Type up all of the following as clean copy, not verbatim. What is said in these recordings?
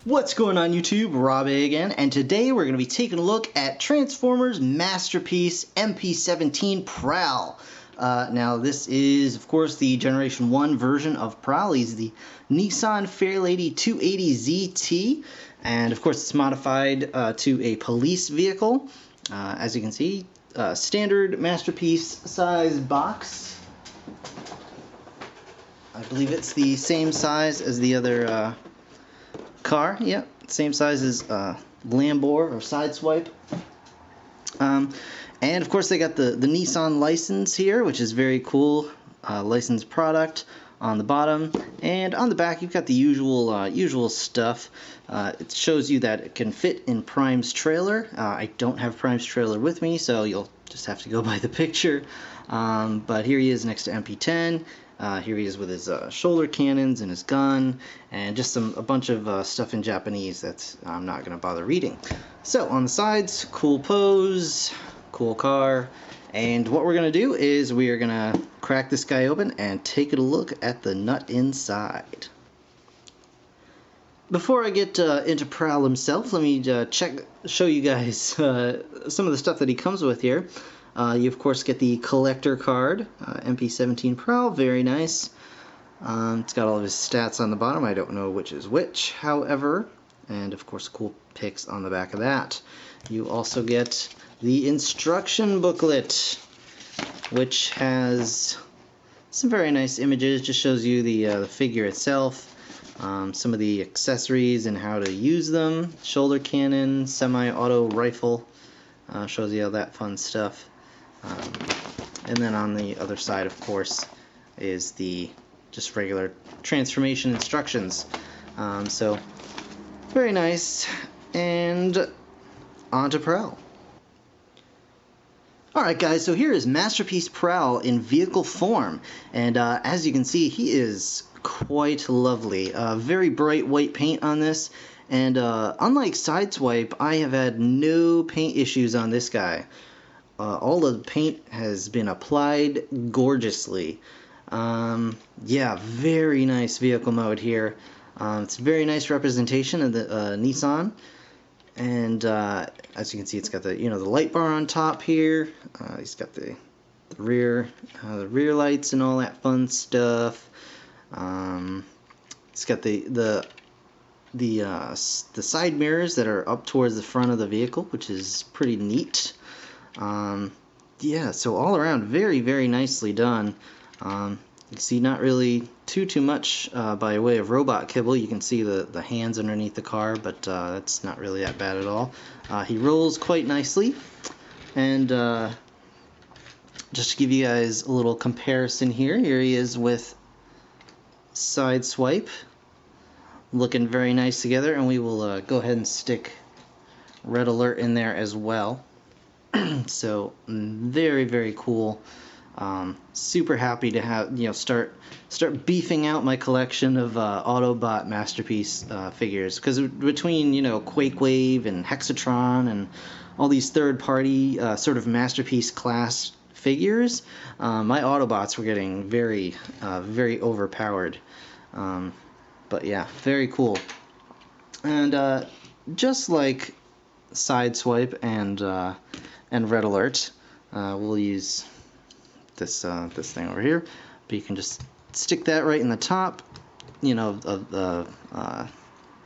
What's going on YouTube? Rob A again, and today we're going to be taking a look at Transformers Masterpiece MP-17 Prowl. Now this is of course the Generation 1 version of Prowl. He's the Nissan Fairlady 280 ZT, and of course it's modified to a police vehicle. As you can see, standard Masterpiece size box. I believe it's the same size as the other car. Yep, same size as Lambor or Sideswipe. And of course they got the Nissan license here, which is very cool. Licensed product on the bottom, and on the back you've got the usual stuff. It shows you that it can fit in Prime's trailer. I don't have Prime's trailer with me, so you'll just have to go by the picture. But here he is next to MP-10. Here he is with his shoulder cannons and his gun, and just a bunch of stuff in Japanese that I'm not going to bother reading. So on the sides, cool pose, cool car, and what we're going to do is we are going to crack this guy open and take a look at the nut inside. Before I get into Prowl himself, let me show you guys some of the stuff that he comes with here. You of course get the collector card, MP-17 Prowl, very nice. It's got all of his stats on the bottom. I don't know which is which, however, and of course cool pics on the back of that. You also get the instruction booklet, which has some very nice images. Just shows you the figure itself, some of the accessories and how to use them. Shoulder cannon, semi-auto rifle, shows you all that fun stuff. And then on the other side, of course, is the just regular transformation instructions. So very nice, and on to Prowl. Alright guys, so here is Masterpiece Prowl in vehicle form, and as you can see, he is quite lovely. Very bright white paint on this, and unlike Sideswipe, I have had no paint issues on this guy. All of the paint has been applied gorgeously. Yeah, very nice vehicle mode here. It's a very nice representation of the Nissan, and as you can see, it's got the the light bar on top here. He's got the rear lights and all that fun stuff. It's got the side mirrors that are up towards the front of the vehicle, which is pretty neat. Yeah, so all around very nicely done. You can see not really too much by way of robot kibble. You can see the hands underneath the car, but that's not really that bad at all. He rolls quite nicely, and just to give you guys a little comparison here he is with Sideswipe, looking very nice together, and we will go ahead and stick Red Alert in there as well. So very cool. Super happy to have start beefing out my collection of Autobot Masterpiece figures, because between Quake Wave and Hexatron and all these third-party sort of Masterpiece class figures, my Autobots were getting very overpowered. But yeah, very cool. And just like Sideswipe and Red Alert, we'll use this thing over here, but you can just stick that right in the top, of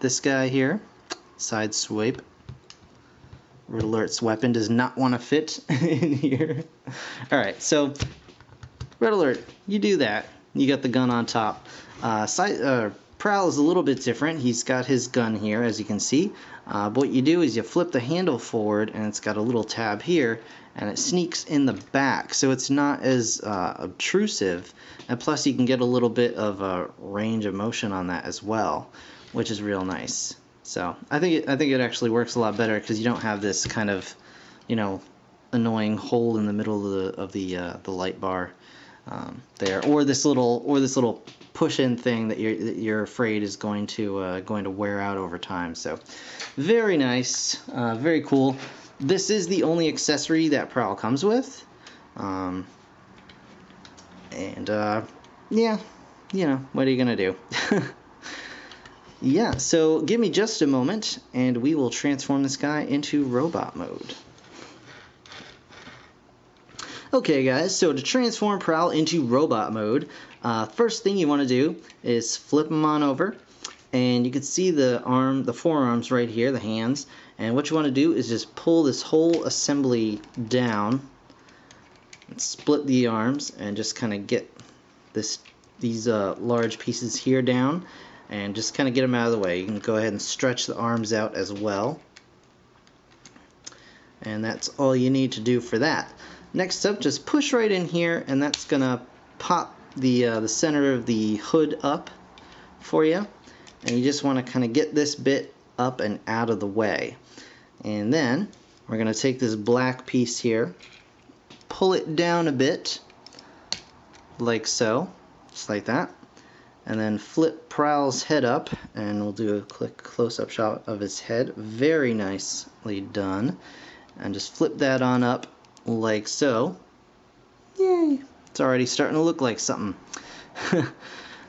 this guy here. Sideswipe. Red Alert's weapon does not want to fit in here. Alright, so Red Alert, you do that. You got the gun on top. Prowl is a little bit different. He's got his gun here, as you can see. But what you do is you flip the handle forward, and it's got a little tab here, and it sneaks in the back, so it's not as obtrusive, and plus you can get a little bit of a range of motion on that as well, which is real nice. So I think it actually works a lot better, because you don't have this kind of annoying hole in the middle of the light bar there, or this little push-in thing that you're afraid is going to wear out over time. So very nice, very cool. This is the only accessory that Prowl comes with, and yeah, what are you gonna do? Yeah, so give me just a moment and we will transform this guy into robot mode. Okay guys, so to transform Prowl into robot mode, first thing you want to do is flip him on over, and you can see the forearms right here, the hands, and what you want to do is just pull this whole assembly down, and split the arms, and just kind of get these large pieces here down, and just kind of get them out of the way. You can go ahead and stretch the arms out as well, and that's all you need to do for that. Next up, just push right in here, and that's gonna pop the center of the hood up for you. And you just want to kind of get this bit up and out of the way. And then we're gonna take this black piece here, pull it down a bit, like so, just like that, and then flip Prowl's head up, and we'll do a quick close-up shot of his head. Very nicely done. And just flip that on up like so. Yay! It's already starting to look like something.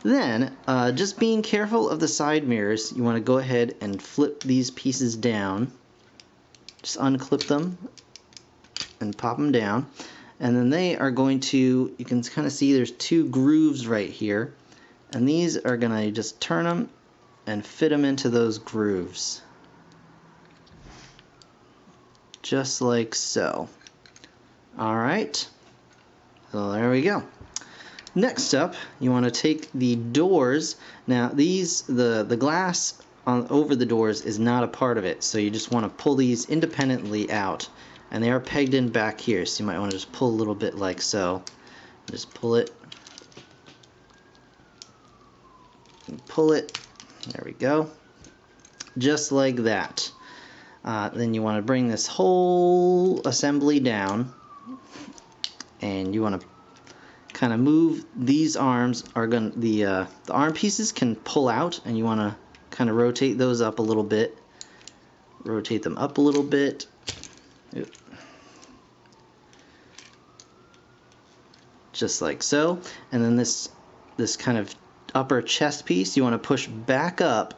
Then, just being careful of the side mirrors, you want to go ahead and flip these pieces down. Just unclip them and pop them down. And then they are going to, you can kind of see there's two grooves right here. And these are going to just turn them and fit them into those grooves. Just like so. Alright, so there we go. Next up, you want to take the doors. Now the glass over the doors is not a part of it, so you just want to pull these independently out. And they are pegged in back here, so you might want to just pull a little bit like so. Just pull it. And pull it. There we go. Just like that. Then you want to bring this whole assembly down, and you want to kind of move these arms. The arm pieces can pull out, and you want to kind of rotate those up a little bit. Rotate them up a little bit. Oop. Just like so. And then this kind of upper chest piece you want to push back up,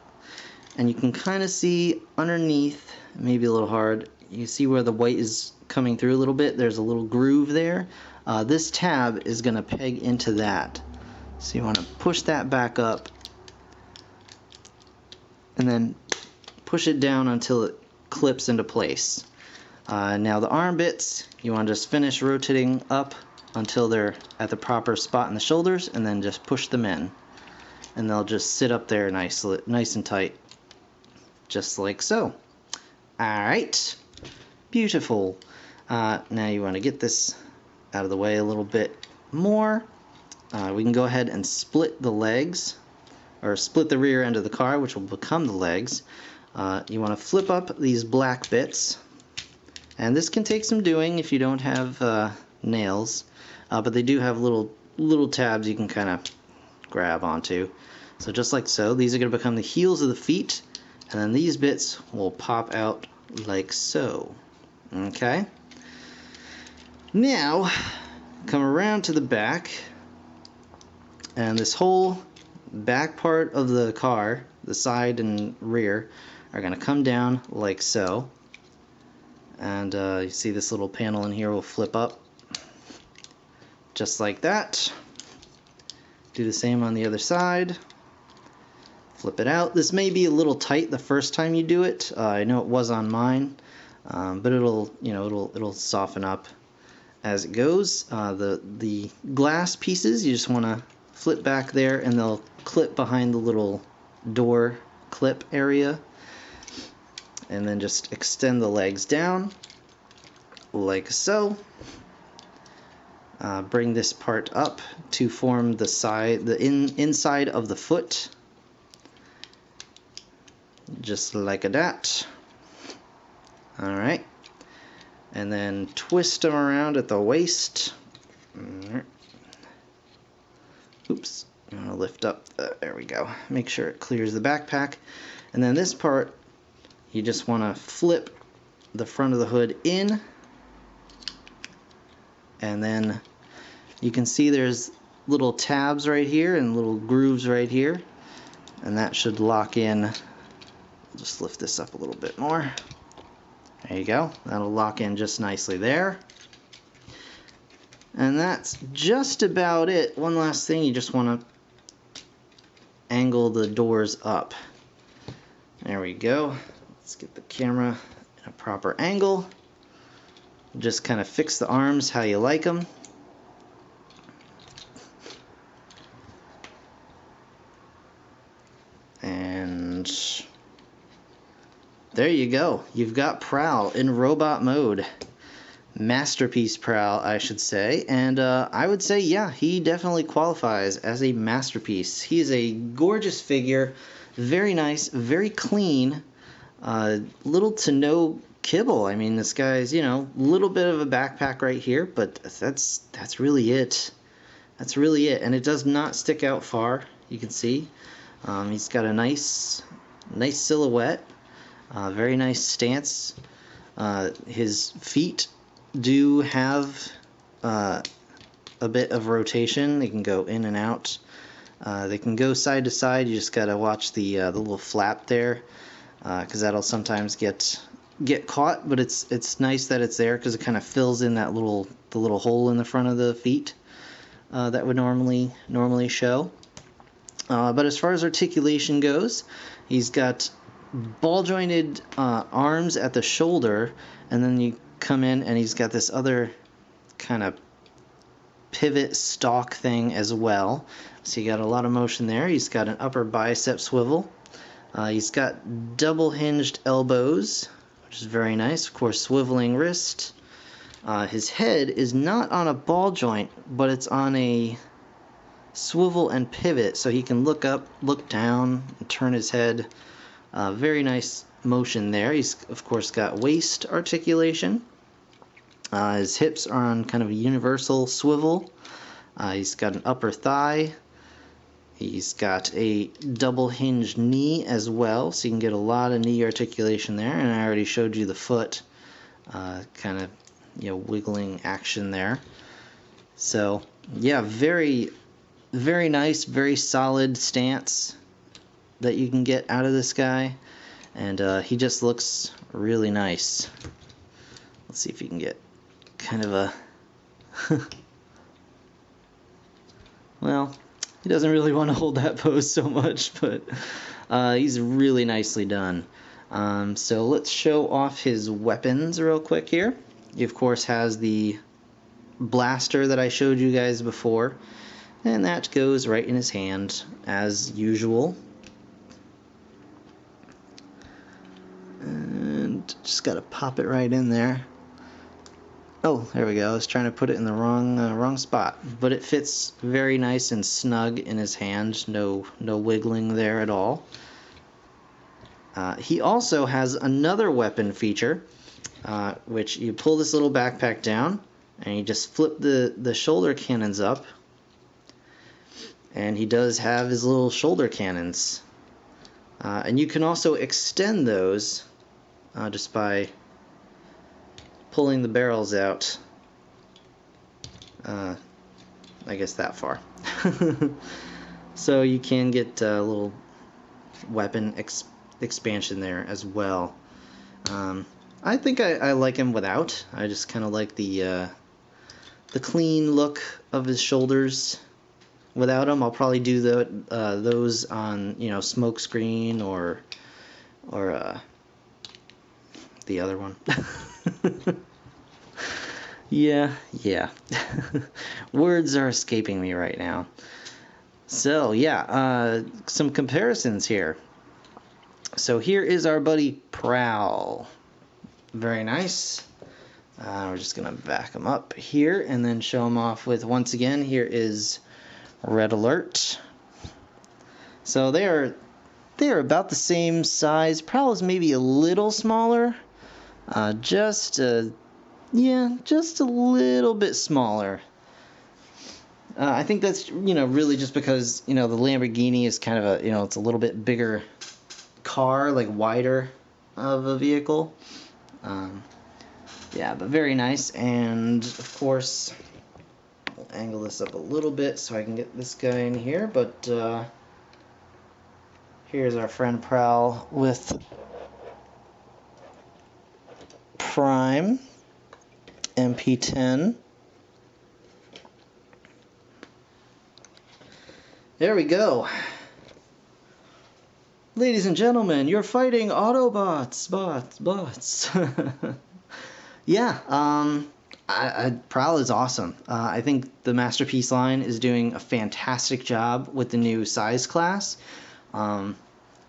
and you can kind of see underneath, maybe a little hard, you see where the white is coming through a little bit. There's a little groove there. This tab is going to peg into that. So you want to push that back up and then push it down until it clips into place. Now the arm bits, you want to just finish rotating up until they're at the proper spot in the shoulders, and then just push them in. And they'll just sit up there nice and tight. Just like so. Alright. Beautiful. Now you want to get this out of the way a little bit more. We can go ahead and split the legs, or split the rear end of the car, which will become the legs. You want to flip up these black bits, and this can take some doing if you don't have nails, but they do have little tabs you can kind of grab onto. So just like so, these are going to become the heels of the feet, and then these bits will pop out like so. Okay? Now, come around to the back, and this whole back part of the car, the side and rear, are going to come down like so. And you see this little panel in here will flip up just like that. Do the same on the other side. Flip it out. This may be a little tight the first time you do it. I know it was on mine, but it'll soften up as it goes. The glass pieces, you just want to flip back there, and they'll clip behind the little door clip area, and then just extend the legs down like so. Bring this part up to form the inside of the foot, just like that. Alright, and then twist them around at the waist. Oops, I'm going to lift up, there we go. Make sure it clears the backpack. And then this part, you just want to flip the front of the hood in, and then you can see there's little tabs right here and little grooves right here. and that should lock in. Just lift this up a little bit more. There you go. That'll lock in just nicely there. And that's just about it. One last thing, you just want to angle the doors up. There we go. Let's get the camera in a proper angle. Just kind of fix the arms how you like them. And there you go. You've got Prowl in robot mode. Masterpiece Prowl, I should say. And I would say, yeah, he definitely qualifies as a masterpiece. He is a gorgeous figure. Very nice, very clean. Little to no kibble. I mean, this guy's, you know, a little bit of a backpack right here, but that's really it. That's really it. And it does not stick out far, you can see. He's got a nice silhouette, very nice stance. His feet do have a bit of rotation. They can go in and out. They can go side to side. You just gotta watch the little flap there, because that'll sometimes get caught. But it's nice that it's there because it kind of fills in that the little hole in the front of the feet that would normally show. But as far as articulation goes, he's got ball jointed arms at the shoulder, and then you come in and he's got this other kind of pivot stalk thing as well. So you got a lot of motion there. He's got an upper bicep swivel. He's got double hinged elbows, which is very nice. Of course, swiveling wrist. His head is not on a ball joint, but it's on a swivel and pivot, so he can look up, look down, and turn his head. Very nice motion there. He's of course got waist articulation. His hips are on kind of a universal swivel. He's got an upper thigh. He's got a double hinged knee as well, so you can get a lot of knee articulation there. And I already showed you the foot kind of, you know, wiggling action there. So yeah, very nice, very solid stance that you can get out of this guy, and he just looks really nice. Let's see if you can get kind of a well, he doesn't really want to hold that pose so much, but he's really nicely done. So let's show off his weapons real quick here. He of course has the blaster that I showed you guys before, and that goes right in his hand as usual. And just gotta pop it right in there. Oh, there we go. I was trying to put it in the wrong spot, but it fits very nice and snug in his hand. No wiggling there at all. He also has another weapon feature, which you pull this little backpack down, and you just flip the shoulder cannons up, and he does have his little shoulder cannons. And you can also extend those just by pulling the barrels out, I guess that far. So you can get a little weapon expansion there as well. I think I like him without. I just kind of like the clean look of his shoulders without him. I'll probably do those on, you know, smoke screen or the other one. Yeah. Words are escaping me right now. So yeah, some comparisons here. So here is our buddy Prowl. Very nice. We're just gonna back him up here and then show him off with, once again, here is Red Alert. So they are about the same size. Prowl is maybe a little smaller. Just a little bit smaller. I think that's, you know, really just because, you know, the Lamborghini is kind of a, you know, it's a little bit bigger car, like wider of a vehicle. Yeah, but very nice. And of course, we'll angle this up a little bit so I can get this guy in here, but Here's our friend Prowl with Prime MP-10. There we go. Ladies and gentlemen, you're fighting Autobots, bots. Yeah, Prowl is awesome. I think the Masterpiece line is doing a fantastic job with the new size class.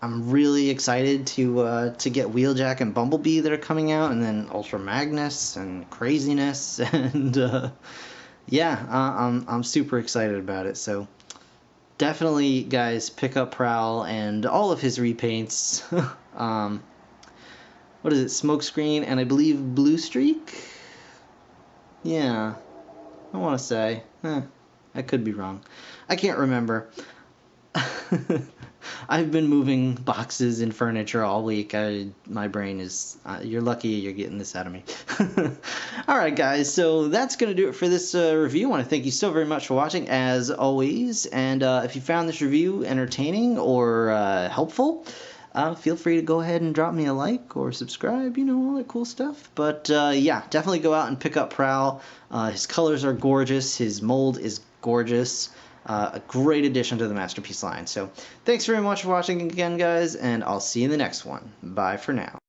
I'm really excited to get Wheeljack and Bumblebee that are coming out, and then Ultra Magnus and Craziness, and yeah, I'm super excited about it. So definitely, guys, pick up Prowl and all of his repaints. What is it? Smokescreen and I believe Blue Streak? Yeah, I want to say. I could be wrong. I can't remember. I've been moving boxes and furniture all week. My brain is... you're lucky you're getting this out of me. Alright guys, so that's going to do it for this review. I want to thank you so very much for watching, as always. And if you found this review entertaining or helpful, feel free to go ahead and drop me a like or subscribe, you know, all that cool stuff. But yeah, definitely go out and pick up Prowl. His colors are gorgeous. His mold is gorgeous. A great addition to the Masterpiece line. So thanks very much for watching again, guys, and I'll see you in the next one. Bye for now.